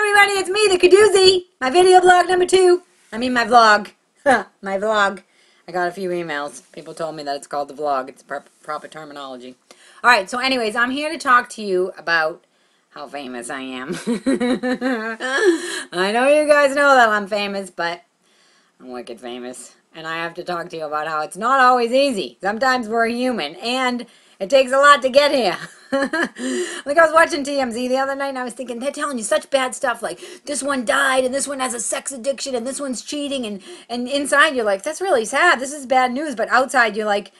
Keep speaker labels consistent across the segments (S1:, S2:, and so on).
S1: everybody, it's me, the Kadoozy. My video blog number 2. I mean my vlog. My vlog. I got a few emails. People told me that it's called the vlog. It's proper terminology. Alright, so anyways, I'm here to talk to you about how famous I am. I know you guys know that I'm famous, but I'm wicked famous. And I have to talk to you about how it's not always easy. Sometimes we're human, and it takes a lot to get here. Like I was watching TMZ the other night and I was thinking, they're telling you such bad stuff, like this one died and this one has a sex addiction and this one's cheating, and inside you're like, that's really sad, this is bad news, but outside you're like,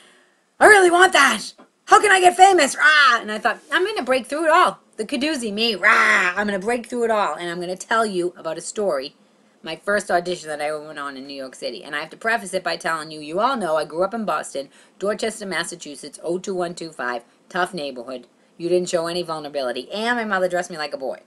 S1: I really want that. How can I get famous? Rah! And I thought, I'm going to break through it all. The Kadoozy, me, rah! I'm going to break through it all, and I'm going to tell you about a story. My first audition that I went on in New York City. And I have to preface it by telling you, you all know I grew up in Boston, Dorchester, Massachusetts, 02125, tough neighborhood. You didn't show any vulnerability. And my mother dressed me like a boy.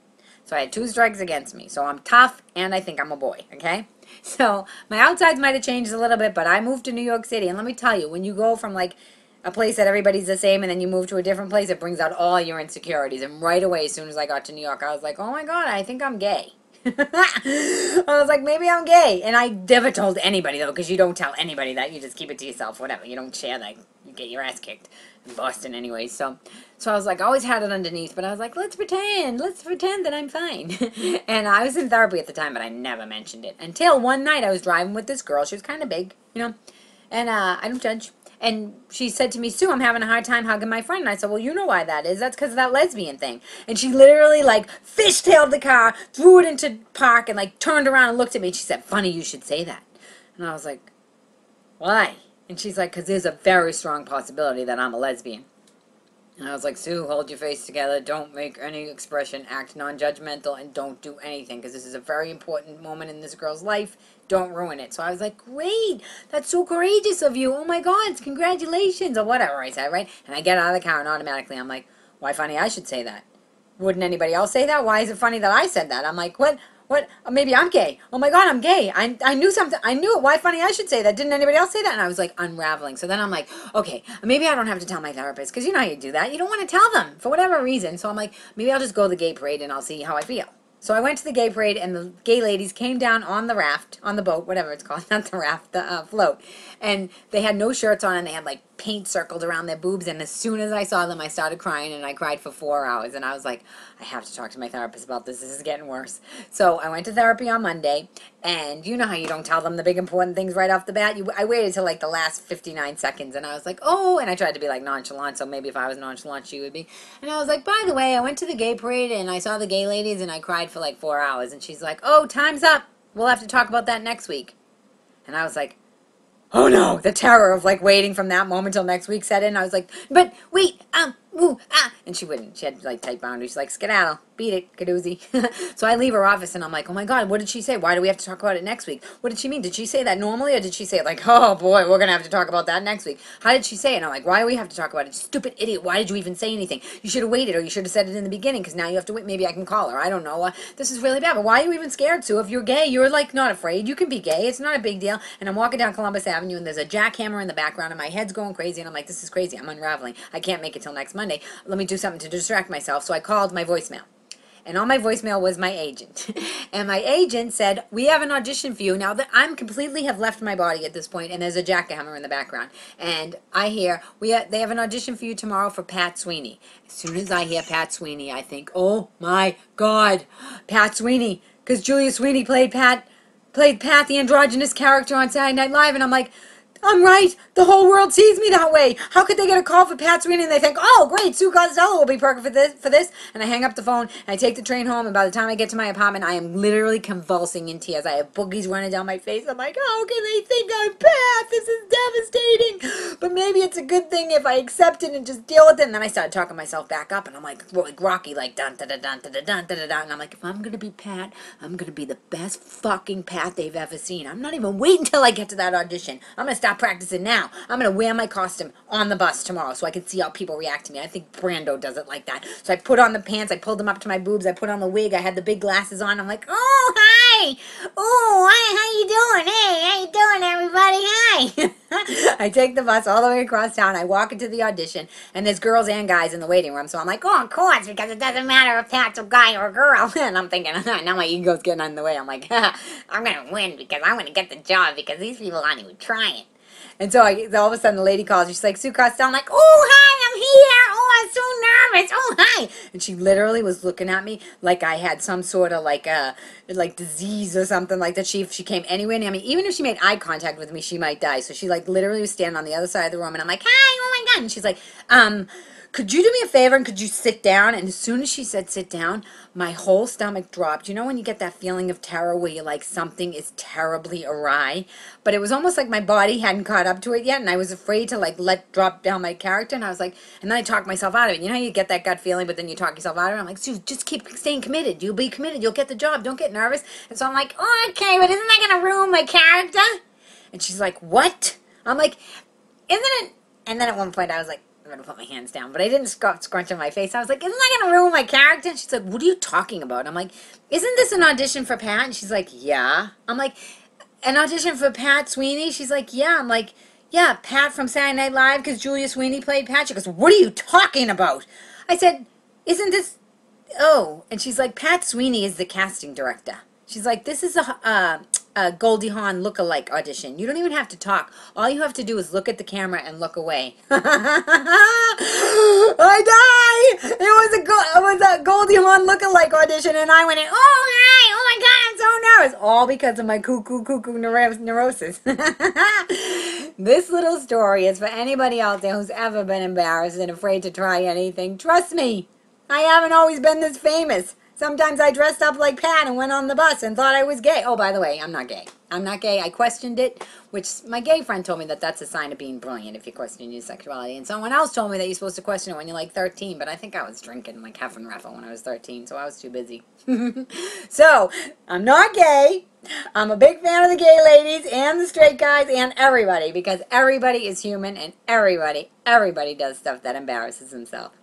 S1: So I had 2 strikes against me. So I'm tough, and I think I'm a boy, okay? So my outsides might have changed a little bit, but I moved to New York City. And let me tell you, when you go from like a place that everybody's the same and then you move to a different place, it brings out all your insecurities. And right away, as soon as I got to New York, I was like, oh my God, I think I'm gay. I was like, maybe I'm gay. And I never told anybody, though, because you don't tell anybody that. You just keep it to yourself, whatever. You don't share that. You get your ass kicked in Boston anyway. So I was like, I always had it underneath, but I was like, let's pretend that I'm fine. And I was in therapy at the time, but I never mentioned it. Until one night I was driving with this girl. She was kind of big, you know, and I don't judge. And she said to me, Sue, I'm having a hard time hugging my friend. And I said, well, you know why that is. That's because of that lesbian thing. And she literally, like, fishtailed the car, threw it into park, and, like, turned around and looked at me. And she said, funny you should say that. And I was like, why? And she's like, because there's a very strong possibility that I'm a lesbian. And I was like, Sue, hold your face together. Don't make any expression. Act non-judgmental and don't do anything, because this is a very important moment in this girl's life. Don't ruin it. So I was like, great. That's so courageous of you. Oh, my God. Congratulations. Or whatever I said, right? And I get out of the car and automatically I'm like, why funny I should say that? Wouldn't anybody else say that? Why is it funny that I said that? I'm like, what? Maybe I'm gay. Oh, my God, I'm gay. I knew something. I knew it. Why funny I should say that? Didn't anybody else say that? And I was like unraveling. So then I'm like, okay, maybe I don't have to tell my therapist, because you know how you do that. You don't want to tell them for whatever reason. So I'm like, maybe I'll just go to the gay parade and I'll see how I feel. So I went to the gay parade, and the gay ladies came down on the raft, on the boat, whatever it's called, not the raft, the float. And they had no shirts on, and they had, like, paint circled around their boobs. And as soon as I saw them, I started crying, and I cried for 4 hours. And I was like, I have to talk to my therapist about this. This is getting worse. So I went to therapy on Monday, and you know how you don't tell them the big important things right off the bat? I waited till, like, the last 59 seconds, and I was like, oh, and I tried to be, like, nonchalant, so maybe if I was nonchalant, she would be. And I was like, by the way, I went to the gay parade, and I saw the gay ladies, and I cried for, like, 4 hours. And she's like, oh, time's up. We'll have to talk about that next week. And I was like, oh no, the terror of like waiting from that moment till next week set in. I was like, but wait, and she wouldn't. She had like tight boundaries. She's like, skedaddle, beat it, Kadoozy. So I leave her office and I'm like, oh my God, what did she say? Why do we have to talk about it next week? What did she mean? Did she say that normally, or did she say it like, oh boy, we're gonna have to talk about that next week? How did she say it? And I'm like, why do we have to talk about it? Stupid idiot, why did you even say anything? You should have waited, or you should have said it in the beginning, because now you have to wait. Maybe I can call her. I don't know. This is really bad, but why are you even scared, Sue? If you're gay, you're like not afraid. You can be gay. It's not a big deal. And I'm walking down Columbus Avenue and there's a jackhammer in the background and my head's going crazy and I'm like, this is crazy. I'm unraveling. I can't make it till next Monday. Let me do something to distract myself. So I called my voicemail. And on my voicemail was my agent. And my agent said, we have an audition for you. Now that I'm completely have left my body at this point, and there's a jackhammer in the background. And I hear, they have an audition for you tomorrow for Pat Sweeney. As soon as I hear Pat Sweeney, I think, oh my God, Pat Sweeney. Because Julia Sweeney played Pat, the androgynous character on Saturday Night Live. And I'm like, I'm right. The whole world sees me that way. How could they get a call for Pat Sweeney and they think, oh, great, Sue Costello will be perfect for this? And I hang up the phone and I take the train home, and by the time I get to my apartment, I am literally convulsing in tears. I have boogies running down my face. I'm like, how can they think I'm Pat? This is devastating. But maybe it's a good thing if I accept it and just deal with it. And then I started talking myself back up, and I'm like Rocky, like dun da da dun da da dun da da da. And I'm like, if I'm gonna be Pat, I'm gonna be the best fucking Pat they've ever seen. I'm not even waiting until I get to that audition. I'm gonna stop practicing now. I'm going to wear my costume on the bus tomorrow so I can see how people react to me. I think Brando does it like that. So I put on the pants, I pulled them up to my boobs, I put on the wig, I had the big glasses on. I'm like, oh, hi, hey, oh, hi, how you doing? Hey, how you doing, everybody? Hi. I take the bus all the way across town. I walk into the audition, and there's girls and guys in the waiting room. So I'm like, oh, of course, because it doesn't matter if Pat's a guy or a girl. And I'm thinking, now my ego's getting in the way. I'm like, I'm going to win because I'm going to get the job because these people aren't even trying. And so all of a sudden the lady calls. She's like, Sue Costello. I'm like, oh, hi, I'm here. Oh, I'm so nervous. Oh, hi. And she literally was looking at me like I had some sort of like disease or something like that. If she came anywhere near me, even if she made eye contact with me, she might die. So she like literally was standing on the other side of the room, and I'm like, hi, oh my God. And she's like, could you do me a favor and could you sit down? And as soon as she said sit down, my whole stomach dropped. You know when you get that feeling of terror where you're like something is terribly awry? But it was almost like my body hadn't caught up to it yet, and I was afraid to like let drop down my character. And I was like, and then I talked myself out of it. You know how you get that gut feeling, but then you talk yourself out of it? I'm like, Sue, just keep staying committed. You'll be committed. You'll get the job. Don't get nervous. And so I'm like, oh, okay, but isn't that going to ruin my character? And she's like, what? I'm like, isn't it? And then at one point I was like, I'm going to put my hands down. But I didn't scrunch on my face. I was like, isn't that going to ruin my character? And she's like, what are you talking about? I'm like, isn't this an audition for Pat? And she's like, yeah. I'm like, an audition for Pat Sweeney? She's like, yeah. I'm like, yeah, Pat from Saturday Night Live because Julia Sweeney played Pat. She goes, what are you talking about? I said, isn't this... Oh. And she's like, Pat Sweeney is the casting director. She's like, this is a Goldie Hawn look-alike audition. You don't even have to talk. All you have to do is look at the camera and look away. I die! It was a Goldie Hawn look-alike audition, and I went in, oh, hi! Oh, my God, I'm so nervous. All because of my cuckoo neurosis. This little story is for anybody out there who's ever been embarrassed and afraid to try anything. Trust me, I haven't always been this famous. Sometimes I dressed up like Pat and went on the bus and thought I was gay. Oh, by the way, I'm not gay. I'm not gay. I questioned it, which my gay friend told me that that's a sign of being brilliant if you question your sexuality. And someone else told me that you're supposed to question it when you're like 13, but I think I was drinking like half and raffle when I was 13, so I was too busy. So, I'm not gay. I'm a big fan of the gay ladies and the straight guys and everybody because everybody is human and everybody does stuff that embarrasses themselves.